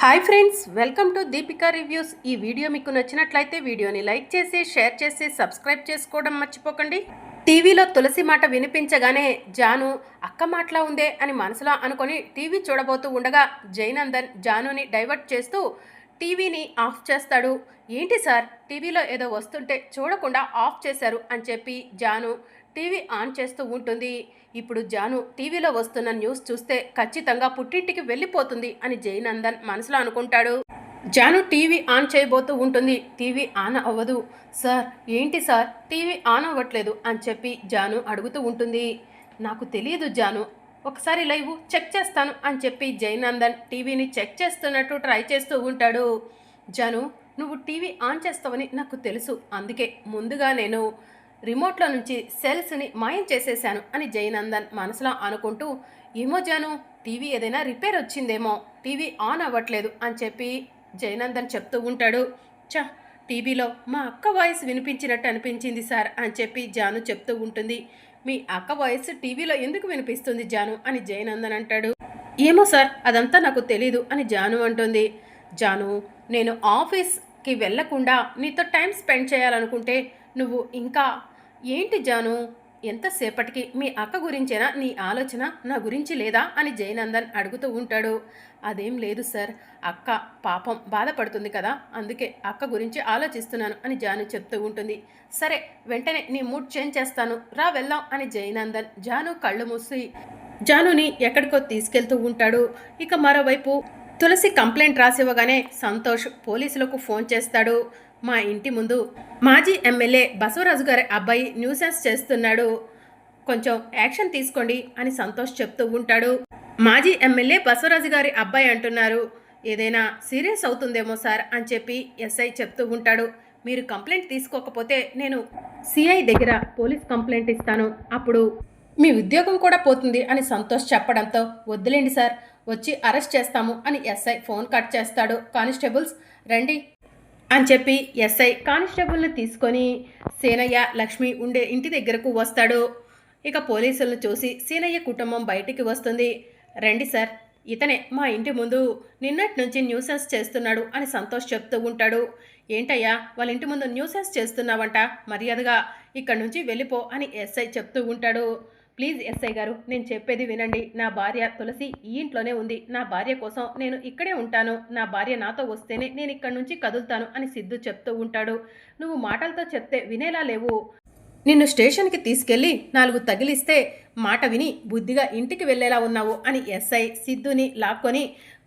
Hi friends, welcome to Deepika reviews. ఈ video మీకు నచ్చినట్లయితే వీడియోని లైక్ చేసి షేర్ చేసి సబ్స్క్రైబ్ చేసుకోవడం మర్చిపోకండి. టీవీలో తులసి మాట వినిపించగానే జాను అక్క మాటలా ఉందే అని మనసులో అనుకొని టీవీ చూడబోతూ ఉండగా జయనందన్ జానుని డైవర్ట్ చేస్తూ టీవీని ఆఫ్ చేస్తాడు. ఏంటి సార్, టీవీలో ఏదో వస్తుంటే చూడకుండా ఆఫ్ చేశారు అని చెప్పి జాను టీవీ ఆన్ చేస్తూ ఉంటుంది. ఇప్పుడు జాను టీవీలో వస్తున్న న్యూస్ చూస్తే ఖచ్చితంగా పుట్టింటికి వెళ్ళిపోతుంది అని జయనందన్ మనసులో అనుకుంటాడు. జాను టీవీ ఆన్ చేయబోతూ ఉంటుంది. టీవీ ఆన్ అవ్వదు. సార్, ఏంటి సార్, టీవీ ఆన్ అవ్వట్లేదు అని చెప్పి జాను అడుగుతూ ఉంటుంది. నాకు తెలియదు జాను, ఒకసారి లైవ్ చెక్ చేస్తాను అని చెప్పి జయనందన్ టీవీని చెక్ చేస్తున్నట్టు ట్రై చేస్తూ ఉంటాడు. జాను, నువ్వు టీవీ ఆన్ చేస్తావని నాకు తెలుసు, అందుకే ముందుగా నేను రిమోట్లో నుంచి సెల్స్ని మాయం చేసేశాను అని జయనందన్ మనసులో అనుకుంటూ, ఏమో జాను, టీవీ ఏదైనా రిపేర్ వచ్చిందేమో, టీవీ ఆన్ అవ్వట్లేదు అని చెప్పి జయనందన్ చెప్తూ ఉంటాడు. టీవీలో మా అక్క వాయిస్ వినిపించినట్టు అనిపించింది సార్ అని చెప్పి జాను చెప్తూ ఉంటుంది. మీ అక్క వాయిస్ టీవీలో ఎందుకు వినిపిస్తుంది జాను అని జయనందన్ అంటాడు. ఏమో సార్, అదంతా నాకు తెలీదు అని జాను అంటుంది. జాను, నేను ఆఫీస్కి వెళ్లకుండా నీతో టైం స్పెండ్ చేయాలనుకుంటే నువ్వు ఇంకా ఏంటి జాను, ఎంతసేపటికి మీ అక్క గురించేనా నీ ఆలోచన, నా గురించి లేదా అని జయనందన్ అడుగుతూ ఉంటాడు. అదేం లేదు సార్, అక్క పాపం బాధపడుతుంది కదా, అందుకే అక్క గురించి ఆలోచిస్తున్నాను అని జాను చెప్తూ ఉంటుంది. సరే, వెంటనే నీ మూడ్ చేంజ్ చేస్తాను, రా వెళ్దాం అని జయనందన్ జాను కళ్ళు మూసి జానుని ఎక్కడికో తీసుకెళ్తూ ఉంటాడు. ఇక మరోవైపు తులసి కంప్లైంట్ రాసివ్వగానే సంతోష్ పోలీసులకు ఫోన్ చేస్తాడు. మా ఇంటి ముందు మాజీ ఎమ్మెల్యే బసవరాజు గారి అబ్బాయి న్యూసెన్స్ చేస్తున్నాడు, కొంచెం యాక్షన్ తీసుకోండి అని సంతోష్ చెప్తూ ఉంటాడు. మాజీ ఎమ్మెల్యే బసవరాజు గారి అబ్బాయి అంటున్నారు, ఏదైనా సీరియస్ అవుతుందేమో సార్ అని చెప్పి ఎస్ఐ చెప్తూ ఉంటాడు. మీరు కంప్లైంట్ తీసుకోకపోతే నేను సిఐ దగ్గర పోలీస్ కంప్లైంట్ ఇస్తాను, అప్పుడు మీ ఉద్యోగం కూడా పోతుంది అని సంతోష్ చెప్పడంతో, వద్దులేండి సార్, వచ్చి అరెస్ట్ చేస్తాము అని ఎస్ఐ ఫోన్ కట్ చేస్తాడు. కానిస్టేబుల్స్ రండి అని చెప్పి ఎస్ఐ కానిస్టేబుల్ని తీసుకొని సీనయ్య లక్ష్మి ఉండే ఇంటి దగ్గరకు వస్తాడు. ఇక పోలీసులను చూసి సీనయ్య కుటుంబం బయటికి వస్తుంది. రండి సార్, ఇతనే మా ఇంటి ముందు నిన్నటి నుంచి న్యూసెన్స్ చేస్తున్నాడు అని సంతోష్ చెప్తూ ఉంటాడు. ఏంటయ్యా, వాళ్ళ ఇంటి ముందు న్యూసెన్స్ చేస్తున్నావంట, మర్యాదగా ఇక్కడి నుంచి వెళ్ళిపో అని ఎస్ఐ చెప్తూ ఉంటాడు. ప్లీజ్ ఎస్ఐ గారు, నేను చెప్పేది వినండి, నా భార్య తులసి ఈ ఇంట్లోనే ఉంది, నా భార్య కోసం నేను ఇక్కడే ఉంటాను, నా భార్య నాతో వస్తేనే నేను ఇక్కడి నుంచి కదులుతాను అని సిద్ధు చెప్తూ ఉంటాడు. నువ్వు మాటలతో చెప్తే వినేలా లేవు, నిన్ను స్టేషన్కి తీసుకెళ్ళి 4 తగిలిస్తే మాట విని బుద్ధిగా ఇంటికి వెళ్ళేలా ఉన్నావు అని ఎస్ఐ సిద్ధుని లాక్కొని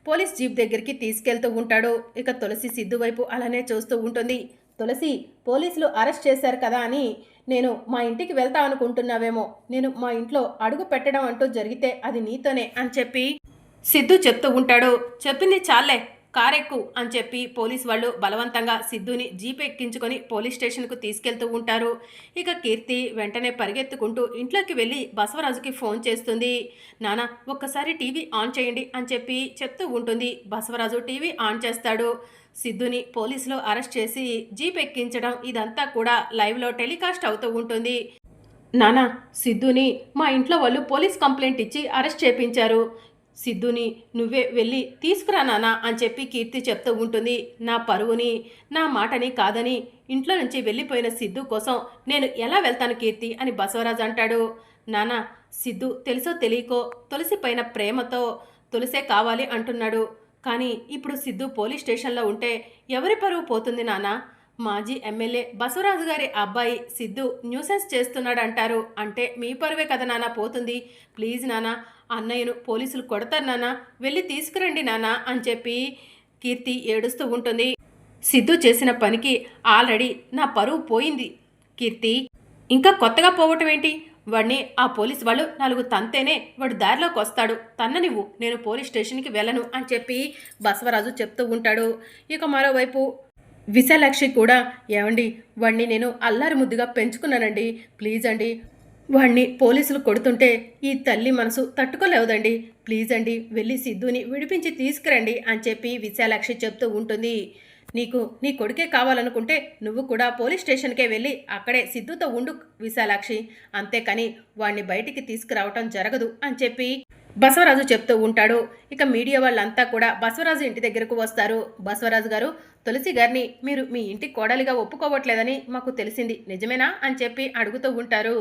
పోలీస్ జీప్ దగ్గరికి తీసుకెళ్తూ ఉంటాడు. ఇక తులసి సిద్ధు వైపు అలానే చూస్తూ ఉంటుంది. తులసి, పోలీసులు అరెస్ట్ చేశారు కదా అని నేను మా ఇంటికి వెళ్తా అనుకుంటున్నావేమో, నేను మా ఇంట్లో అడుగు పెట్టడం అంటూ జరిగితే అది నీతోనే అని చెప్పి సిద్ధు చెప్తూ ఉంటాడు. చెప్పింది చాలే, కారెక్కు అని చెప్పి పోలీస్ వాళ్ళు బలవంతంగా సిద్ధుని జీప్ ఎక్కించుకొని పోలీస్ స్టేషన్కు తీసుకెళ్తూ ఉంటారు. ఇక కీర్తి వెంటనే పరిగెత్తుకుంటూ ఇంట్లోకి వెళ్ళి బసవరాజుకి ఫోన్ చేస్తుంది. నాన్న, ఒక్కసారి టీవీ ఆన్ చేయండి అని చెప్పి చెప్తూ ఉంటుంది. బసవరాజు టీవీ ఆన్ చేస్తాడు. సిద్ధుని పోలీసులు అరెస్ట్ చేసి జీప్ ఎక్కించడం ఇదంతా కూడా లైవ్లో టెలికాస్ట్ అవుతూ ఉంటుంది. నాన్న, సిద్ధుని మా ఇంట్లో వాళ్ళు పోలీస్ కంప్లైంట్ ఇచ్చి అరెస్ట్ చేయించారు, సిద్ధుని నువ్వే వెళ్ళి తీసుకురా నాన్న అని చెప్పి కీర్తి చెప్తూ ఉంటుంది. నా పరువుని, నా మాటని కాదని ఇంట్లో నుంచి వెళ్ళిపోయిన సిద్ధు కోసం నేను ఎలా వెళ్తాను కీర్తి అని బసవరాజు అంటాడు. నాన్న, సిద్ధు తెలుసో తెలియకో తులసి పైన ప్రేమతో తులసే కావాలి అంటున్నాడు, కానీ ఇప్పుడు సిద్ధు పోలీస్ స్టేషన్లో ఉంటే ఎవరి పరువు పోతుంది నాన్న? మాజీ ఎమ్మెల్యే బసవరాజు గారి అబ్బాయి సిద్ధు న్యూసెన్స్ చేస్తున్నాడు అంటారు, అంటే మీ పరువే కదా నాన్న పోతుంది. ప్లీజ్ నాన్న, అన్నయ్యను పోలీసులు కొడతారు నాన్న, వెళ్ళి తీసుకురండి నాన్న అని చెప్పి కీర్తి ఏడుస్తూ ఉంటుంది. సిద్ధు చేసిన పనికి ఆల్రెడీ నా పరువు పోయింది కీర్తి, ఇంకా కొత్తగా పోవటం ఏంటి? వాడిని ఆ పోలీస్ వాళ్ళు 4 తంతేనే వాడు దారిలోకి వస్తాడు, తన్ననివ్వు, నేను పోలీస్ స్టేషన్కి వెళ్ళను అని చెప్పి బసవరాజు చెప్తూ ఉంటాడు. ఇక మరోవైపు విశాలాక్షి కూడా, ఏమండి, వాడిని నేను అల్లారి ముద్దుగా పెంచుకున్నానండి, ప్లీజ్ అండి, వాడిని పోలీసులు కొడుతుంటే ఈ తల్లి మనసు తట్టుకోలేవదండి, ప్లీజ్ అండి, వెళ్ళి సిద్ధుని విడిపించి తీసుకురండి అని చెప్పి విశాలాక్షి చెప్తూ ఉంటుంది. నీకు నీ కొడుకే కావాలనుకుంటే నువ్వు కూడా పోలీస్ స్టేషన్కే వెళ్ళి అక్కడే సిద్ధుతో ఉండు విశాలాక్షి, అంతేకాని వాణ్ణి బయటికి తీసుకురావటం జరగదు అని చెప్పి బసవరాజు చెప్తూ ఉంటాడు. ఇక మీడియా వాళ్ళంతా కూడా బసవరాజు ఇంటి దగ్గరకు వస్తారు. బసవరాజు గారు, తులసి గారిని మీరు మీ ఇంటి కోడలిగా ఒప్పుకోవట్లేదని మాకు తెలిసింది, నిజమేనా అని చెప్పి అడుగుతూ ఉంటారు.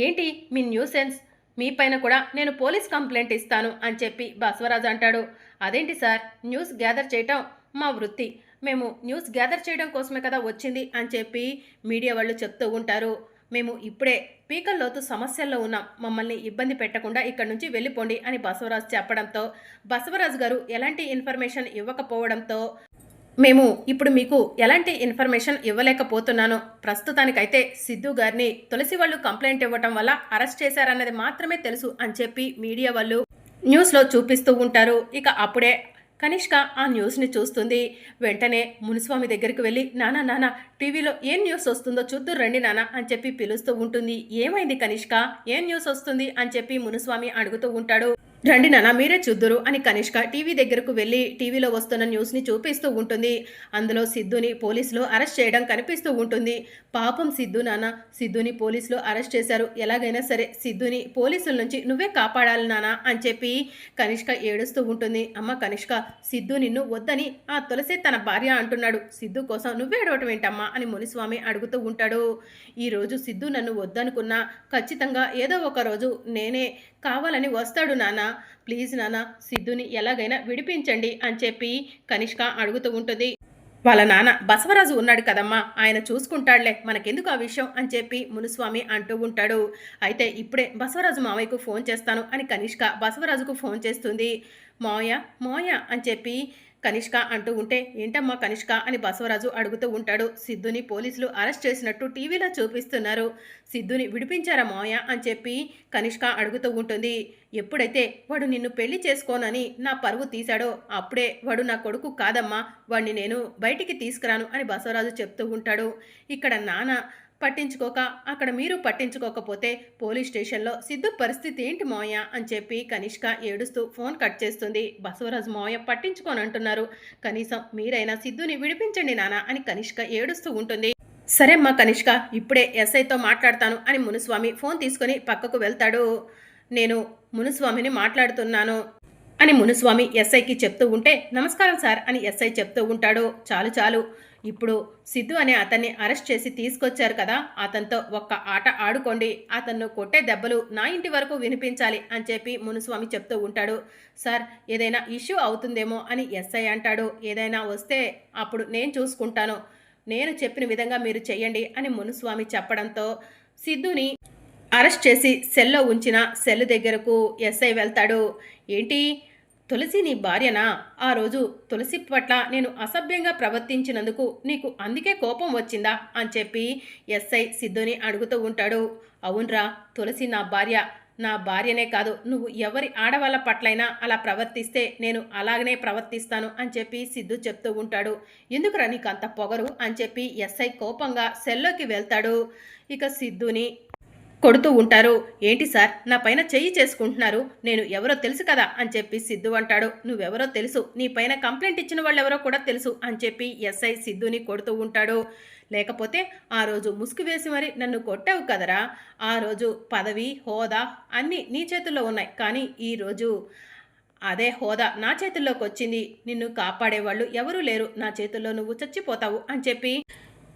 ఏంటి మీ న్యూసెన్స్, మీ పైన కూడా నేను పోలీస్ కంప్లైంట్ ఇస్తాను అని చెప్పి బసవరాజు అంటాడు. అదేంటి సార్, న్యూస్ గ్యాదర్ చేయటం మా వృత్తి, మేము న్యూస్ గ్యాదర్ చేయడం కోసమే కదా వచ్చింది అని చెప్పి మీడియా వాళ్ళు చెప్తూ ఉంటారు. మేము ఇప్పుడే పీకల్లోతు సమస్యల్లో ఉన్నాం, మమ్మల్ని ఇబ్బంది పెట్టకుండా ఇక్కడి నుంచి వెళ్ళిపోండి అని బసవరాజు చెప్పడంతో బసవరాజు గారు ఎలాంటి ఇన్ఫర్మేషన్ ఇవ్వకపోవడంతో మేము ఇప్పుడు మీకు ఎలాంటి ఇన్ఫర్మేషన్ ఇవ్వలేకపోతున్నాను, ప్రస్తుతానికైతే సిద్ధు గారిని తులసి వాళ్ళు కంప్లైంట్ ఇవ్వటం వల్ల అరెస్ట్ చేశారన్నది మాత్రమే తెలుసు అని చెప్పి మీడియా వాళ్ళు న్యూస్లో చూపిస్తూ ఉంటారు. ఇక అప్పుడే కనిష్క ఆ న్యూస్ని చూస్తుంది. వెంటనే మునిస్వామి దగ్గరికి వెళ్ళి నానా నానా టీవీలో ఏం న్యూస్ వస్తుందో చూద్దు రండి నానా అని చెప్పి పిలుస్తూ ఉంటుంది. ఏమైంది కనిష్క, ఏం న్యూస్ వస్తుంది అని చెప్పి మునిస్వామి అడుగుతూ ఉంటాడు. రండి నాన్న మీరే చూద్దురు అని కనిష్క టీవీ దగ్గరకు వెళ్ళి టీవీలో వస్తున్న న్యూస్ని చూపిస్తూ ఉంటుంది. అందులో సిద్ధుని పోలీసులు అరెస్ట్ చేయడం కనిపిస్తూ ఉంటుంది. పాపం సిద్ధు నాన్న, సిద్ధుని పోలీసులు అరెస్ట్ చేశారు, ఎలాగైనా సరే సిద్ధుని పోలీసుల నుంచి నువ్వే కాపాడాలి నాన్న అని చెప్పి కనిష్క ఏడుస్తూ ఉంటుంది. అమ్మ కనిష్క, సిద్ధు నిన్ను వద్దని ఆ తులసి తన భార్య అంటున్నాడు, సిద్ధు కోసం నువ్వే ఏడవటం ఏంటమ్మా అని మునిస్వామి అడుగుతూ ఉంటాడు. ఈరోజు సిద్ధు నన్ను వద్దనుకున్నా ఖచ్చితంగా ఏదో ఒక రోజు నేనే కావాలని వస్తాడు నాన్న, ప్లీజ్ నాన్న సిద్ధుని ఎలాగైనా విడిపించండి అని చెప్పి కనిష్క అడుగుతూ ఉంటుంది. వాళ్ళ నాన్న బసవరాజు ఉన్నాడు కదమ్మా, ఆయన చూసుకుంటాడులే, మనకెందుకు ఆ విషయం అని చెప్పి మునుస్వామి అంటూ ఉంటాడు. అయితే ఇప్పుడే బసవరాజు మావయ్యకు ఫోన్ చేస్తాను అని కనిష్క బసవరాజుకు ఫోన్ చేస్తుంది. మావయ్య మావయ్య అని చెప్పి కనిష్క అంటూ ఉంటే ఏంటమ్మా కనిష్క అని బసవరాజు అడుగుతూ ఉంటాడు. సిద్ధుని పోలీసులు అరెస్ట్ చేసినట్టు టీవీలో చూపిస్తున్నారు, సిద్ధుని విడిపించారా మావయ్య అని చెప్పి కనిష్క అడుగుతూ ఉంటుంది. ఎప్పుడైతే వాడు నిన్ను పెళ్లి చేసుకోనని నా పరువు తీశాడో అప్పుడే వాడు నా కొడుకు కాదమ్మా, వాడిని నేను బయటికి తీసుకురాను అని బసవరాజు చెప్తూ ఉంటాడు. ఇక్కడ నాన్న పట్టించుకోక అక్కడ మీరు పట్టించుకోకపోతే పోలీస్ స్టేషన్లో సిద్ధు పరిస్థితి ఏంటి మావయ్య అని చెప్పి కనిష్క ఏడుస్తూ ఫోన్ కట్ చేస్తుంది. బసవరాజు మావయ్య పట్టించుకోని అంటున్నారు, కనీసం మీరైనా సిద్ధుని విడిపించండి నాన్న అని కనిష్క ఏడుస్తూ ఉంటుంది. సరే అమ్మా కనిష్క, ఇప్పుడే ఎస్ఐతో మాట్లాడతాను అని మునుస్వామి ఫోన్ తీసుకొని పక్కకు వెళ్తాడు. నేను మునుస్వామిని మాట్లాడుతున్నాను అని మునుస్వామి ఎస్ఐకి చెప్తూ ఉంటే నమస్కారం సార్ అని ఎస్ఐ చెప్తూ ఉంటాడు. చాలు చాలు, ఇప్పుడు సిద్ధు అనే అతన్ని అరెస్ట్ చేసి తీసుకొచ్చారు కదా, అతనితో ఒక్క ఆట ఆడుకోండి, అతన్ను కొట్టే దెబ్బలు నా ఇంటి వరకు వినిపించాలి అని చెప్పి మునుస్వామి చెప్తూ ఉంటాడు. సార్ ఏదైనా ఇష్యూ అవుతుందేమో అని ఎస్ఐ అంటాడు. ఏదైనా వస్తే అప్పుడు నేను చూసుకుంటాను, నేను చెప్పిన విధంగా మీరు చెయ్యండి అని మునుస్వామి చెప్పడంతో సిద్ధుని అరెస్ట్ చేసి సెల్లో ఉంచిన సెల్ దగ్గరకు ఎస్ఐ వెళ్తాడు. ఏంటి తులసి నీ భార్యనా? ఆ రోజు తులసి పట్ల నేను అసభ్యంగా ప్రవర్తించినందుకు నీకు అందుకే కోపం వచ్చిందా అని చెప్పి ఎస్ఐ సిద్ధుని అడుగుతూ ఉంటాడు. అవునరా, తులసి నా భార్య, నా భార్యనే కాదు నువ్వు ఎవరి ఆడవాళ్ళ పట్లైనా అలా ప్రవర్తిస్తే నేను అలాగనే ప్రవర్తిస్తాను అని చెప్పి సిద్ధు చెప్తూ ఉంటాడు. ఎందుకురా నీకు అంత పొగరు అని చెప్పి ఎస్ఐ కోపంగా సెల్లోకి వెళ్తాడు. ఇక సిద్ధుని కొడుతూ ఉంటారు. ఏంటి సార్ నా పైన చెయ్యి చేసుకుంటున్నారు, నేను ఎవరో తెలుసు కదా అని చెప్పి సిద్ధు అంటాడు. నువ్వెవరో తెలుసు, నీ పైన కంప్లైంట్ ఇచ్చిన వాళ్ళు ఎవరో కూడా తెలుసు అని చెప్పి ఎస్ఐ సిద్ధుని కొడుతూ ఉంటాడు. లేకపోతే ఆ రోజు ముసుగు వేసి మరి నన్ను కొట్టావు కదరా, ఆ రోజు పదవి హోదా అన్నీ నీ చేతుల్లో ఉన్నాయి, కానీ ఈరోజు అదే హోదా నా చేతుల్లోకి వచ్చింది, నిన్ను కాపాడేవాళ్ళు ఎవరూ లేరు, నా చేతుల్లో నువ్వు చచ్చిపోతావు అని చెప్పి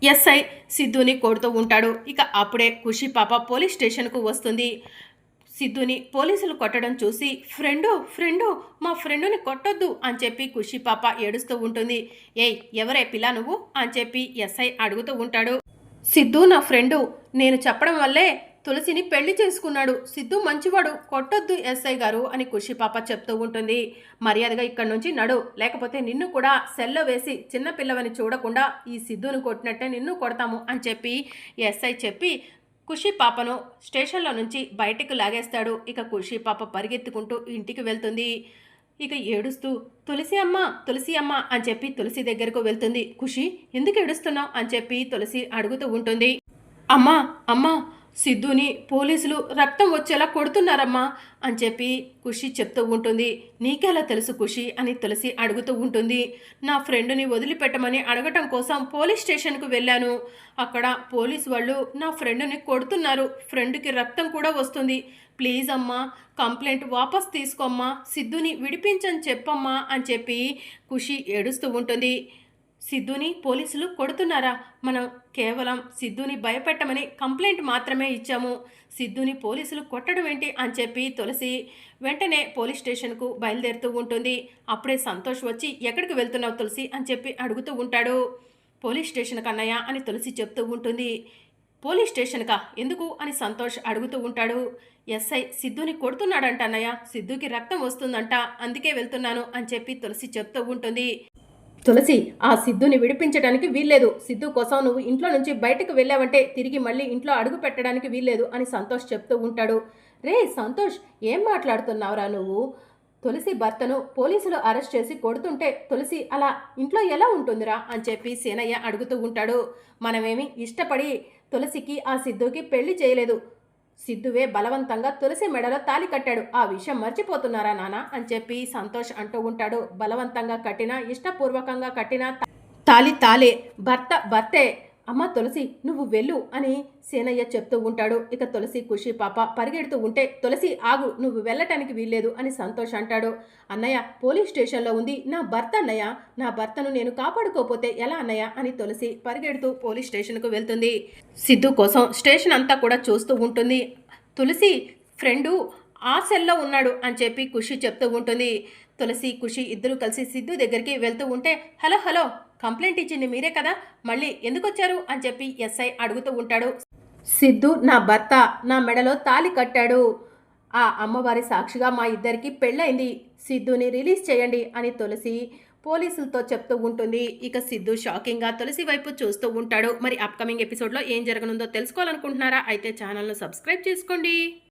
ఎస్ఐ సిద్ధుని కొడుతూ ఉంటాడు. ఇక అప్పుడే ఖుషి పాప పోలీస్ స్టేషన్కు వస్తుంది. సిద్ధుని పోలీసులు కొట్టడం చూసి ఫ్రెండు మా ఫ్రెండుని కొట్టొద్దు అని చెప్పి ఖుషి పాప ఏడుస్తూ ఉంటుంది. ఏయ్ ఎవరే పిల్ల నువ్వు అని చెప్పి ఎస్ఐ అడుగుతూ ఉంటాడు. సిద్ధు నా ఫ్రెండు, నేను చెప్పడం వల్లే తులసిని పెళ్లి చేసుకున్నాడు, సిద్ధు మంచివాడు, కొట్టొద్దు ఎస్ఐ గారు అని ఖుషి పాప చెప్తూ ఉంటుంది. మర్యాదగా ఇక్కడి నుంచి నడు, లేకపోతే నిన్ను కూడా సెల్లో వేసి చిన్నపిల్లవని చూడకుండా ఈ సిద్ధును కొట్టినట్టే నిన్ను కొడతాము అని చెప్పి ఎస్ఐ చెప్పి ఖుషి పాపను స్టేషన్లో నుంచి బయటికి లాగేస్తాడు. ఇక ఖుషి పాప పరిగెత్తుకుంటూ ఇంటికి వెళ్తుంది. ఇక ఏడుస్తూ తులసి అమ్మ అని చెప్పి తులసి దగ్గరకు వెళ్తుంది. ఖుషి ఎందుకు ఏడుస్తున్నావు అని చెప్పి తులసి అడుగుతూ ఉంటుంది. అమ్మా సిద్ధుని పోలీసులు రక్తం వచ్చేలా కొడుతున్నారమ్మా అని చెప్పి ఖుషి చెప్తూ ఉంటుంది. నీకెలా తెలుసు ఖుషి అని తులసి అడుగుతూ ఉంటుంది. నా ఫ్రెండ్ని వదిలిపెట్టమని అడగటం కోసం పోలీస్ స్టేషన్కు వెళ్ళాను. అక్కడ పోలీసు వాళ్ళు నా ఫ్రెండ్ని కొడుతున్నారు. ఫ్రెండ్కి రక్తం కూడా వస్తుంది. ప్లీజ్ అమ్మా, కంప్లైంట్ వాపస్ తీసుకోమ్మా, సిద్ధుని విడిపించని చెప్పమ్మా అని చెప్పి ఖుషి ఏడుస్తూ ఉంటుంది. సిద్ధుని పోలీసులు కొడుతున్నారా? మనం కేవలం సిద్ధుని భయపెట్టమని కంప్లైంట్ మాత్రమే ఇచ్చాము. సిద్ధుని పోలీసులు కొట్టడం ఏంటి అని చెప్పి తులసి వెంటనే పోలీస్ స్టేషన్కు బయలుదేరుతూ ఉంటుంది. అప్పుడే సంతోష్ వచ్చి ఎక్కడికి వెళ్తున్నావు తులసి అని చెప్పి అడుగుతూ ఉంటాడు. పోలీస్ స్టేషన్కి అన్నయ్య అని తులసి చెప్తూ ఉంటుంది. పోలీస్ స్టేషన్కా ఎందుకు అని సంతోష్ అడుగుతూ ఉంటాడు. ఎస్ఐ సిద్ధుని కొడుతున్నాడంట అన్నయ్య, సిద్ధుకి రక్తం వస్తుందంట, అందుకే వెళ్తున్నాను అని చెప్పి తులసి చెప్తూ ఉంటుంది. తులసి, ఆ సిద్ధుని విడిపించడానికి వీల్లేదు. సిద్ధు కోసం నువ్వు ఇంట్లో నుంచి బయటకు వెళ్ళావంటే తిరిగి మళ్ళీ ఇంట్లో అడుగు పెట్టడానికి వీల్లేదు అని సంతోష్ చెప్తూ ఉంటాడు. రే సంతోష్, ఏం మాట్లాడుతున్నావురా నువ్వు? తులసి భర్తను పోలీసులు అరెస్ట్ చేసి కొడుతుంటే తులసి అలా ఇంట్లో ఎలా ఉంటుందిరా అని చెప్పి సేనయ్య అడుగుతూ ఉంటాడు. మనమేమి ఇష్టపడి తులసికి ఆ సిద్ధుకి పెళ్లి చేయలేదు. సిద్ధువే బలవంతంగా తులసి మెడలో తాలి కట్టాడు. ఆ విషయం మర్చిపోతున్నారా నాన్న అని చెప్పి సంతోష్ అంటూ ఉంటాడు. బలవంతంగా కట్టినా ఇష్టపూర్వకంగా కట్టినా తాలి తాలే, భర్త భర్తే. అమ్మ తులసి నువ్వు వెళ్ళు అని సేనయ్య చెప్తూ ఉంటాడు. ఇక తులసి ఖుషి పాప పరిగెడుతూ ఉంటే తులసి ఆగు, నువ్వు వెళ్ళటానికి వీల్లేదు అని సంతోష్ అంటాడు. అన్నయ్య పోలీస్ స్టేషన్లో ఉంది నా భర్త అన్నయ్య, నా భర్తను నేను కాపాడుకోపోతే ఎలా అన్నయ్య అని తులసి పరిగెడుతూ పోలీస్ స్టేషన్కు వెళ్తుంది. సిద్ధు కోసం స్టేషన్ అంతా కూడా చూస్తూ ఉంటుంది. తులసి ఫ్రెండు ఆ సెల్లో ఉన్నాడు అని చెప్పి ఖుషి చెప్తూ ఉంటుంది. తులసి ఖుషి ఇద్దరు కలిసి సిద్ధు దగ్గరికి వెళ్తూ ఉంటే హలో హలో, కంప్లైంట్ ఇచ్చింది మీరే కదా, మళ్ళీ ఎందుకు వచ్చారు అని చెప్పి ఎస్ఐ అడుగుతూ ఉంటాడు. సిద్ధు నా భర్త, నా మెడలో తాలి కట్టాడు. ఆ అమ్మవారి సాక్షిగా మా ఇద్దరికి పెళ్ళైంది. సిద్ధుని రిలీజ్ చేయండి అని తులసి పోలీసులతో చెప్తూ ఉంటుంది. ఇక సిద్ధు షాకింగ్గా తులసి వైపు చూస్తూ ఉంటాడు. మరి అప్కమింగ్ ఎపిసోడ్లో ఏం జరగనుందో తెలుసుకోవాలనుకుంటున్నారా? అయితే ఛానల్ను సబ్స్క్రైబ్ చేసుకోండి.